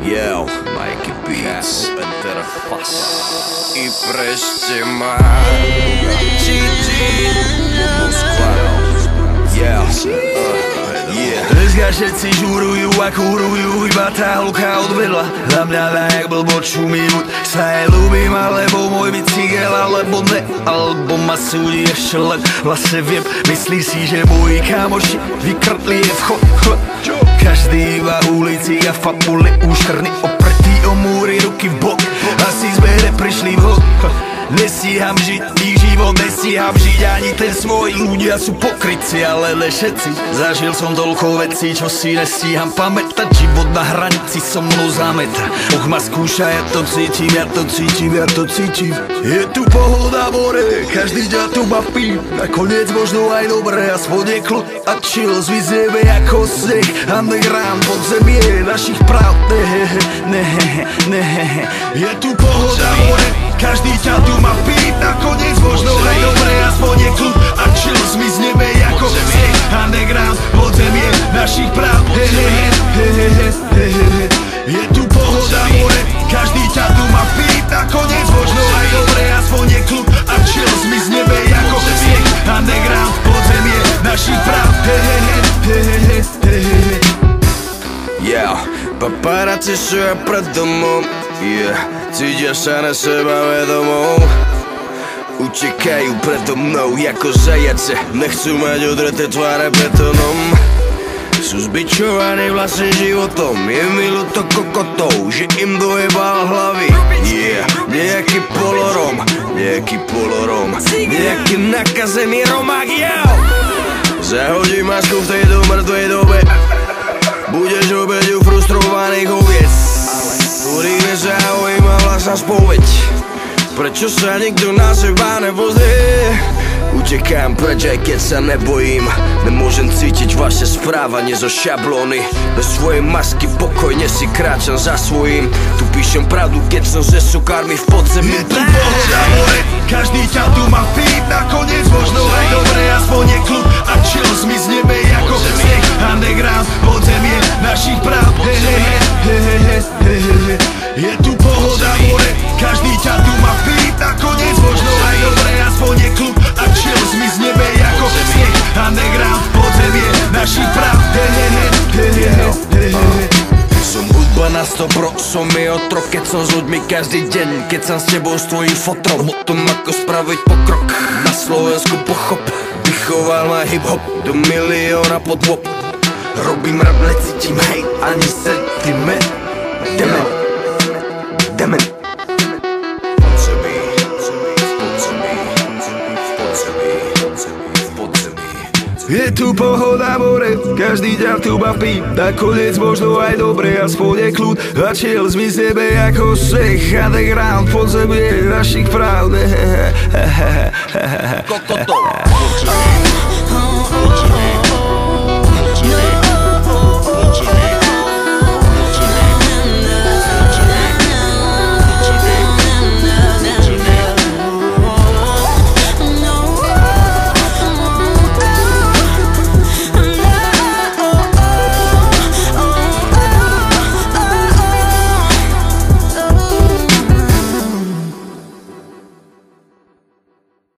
Yo, Mikey Beats I wreszcie ma Dneska všetci žúrujú a kúrujú, iba tá hlucha odvedla. Za mňa jak blbo čumí buď sa jej ľúbim, alebo môj bicykel, alebo ne, alebo ma súdi ešte len vlastne viem. Myslí si, že moji kamoši vykrtli je vchod. Každý iba ulici a fabuli úškrny opretý o múry, ruky v bok. Asi sme neprišli vhod. Nestíham žiť, ich život nestíham žiť, ani ten svoj. Ľudia sú pokrytci, ale ne všetci. Zažil som toľko vecí, čo si nestíham pamätať. Život na hranici so mnou zameta. Boh ma skúša, ja to cítim, ja to cítim, ja to cítim. Je tu pohoda more, každý ťa tu baví. Nakoniec možno aj dobré, aspoň je kľud a chill. Zmizeme ako sneh, underground, podzemie našich práv. Je tu pohoda more, každý ťa tu má pít, nakoniec možno aj dobré, aspoň je kľud a chill. Zmizneme ako sneh, underground, podzemie našich práv. Je tu pohoda more, každý ťa tu má pít, nakoniec možno aj dobré, aspoň je kľud a chill. Zmizneme ako sneh, underground, podzemie našich práv. Yeah, paparazzi sú ja pred domom. Yeah, cítia sa na seba vedomou. Utekajú predo mnou ako zajace, nechcú mať odreté tváre betónom. Sú zbičovaní vlastným životom, je mi ľúto kokotov, že im dojebal hlavy. Yeah, nejaký polorom, nejaký nakazený romák, yo. Zahodím masku v tejto mŕtvej dobe, budeš obeťou frustrovaných oviec. Urýme sa hovorím a vlastná spoveď, prečo sa nikto na seba nepozrie? Utekám preč, aj keď sa nebojím. Nemôžem cítiť vaše správanie zo šablóny. Bez svojej masky pokojne si kráčam za svojím. Tu píšem pravdu, keď som ze sukármi v podzemí. Je tu pohoda more, každý ťa tu má pít, nakoniec možno aj dobré, aspoň je kľud a chill. Zmizneme ako sneh, underground, podzemie našich práv. Je tu pohoda more, každý ťa tu má pít, nakoniec možno aj dobré, aspoň je kľud a chill. Zmizneme ako sneh, underground, podzemie našich práv. Som hudba na 100%, som je otrok, keď som s ľuďmi každý deň. Keď som s tebou s tvojím fotrom, o tom ako spraviť pokrok. Na Slovensku pochop, vychoval ma hip-hop do milióna podôb. Robím rap, necítim hejt, ani sentiment. Demen Je tu pohoda more, každý ťa tu baví, nakoniec možno aj dobre, aspoň je kľud a chill. Zmizneme ako sneh, underground, podzemie našich práv. kokotov.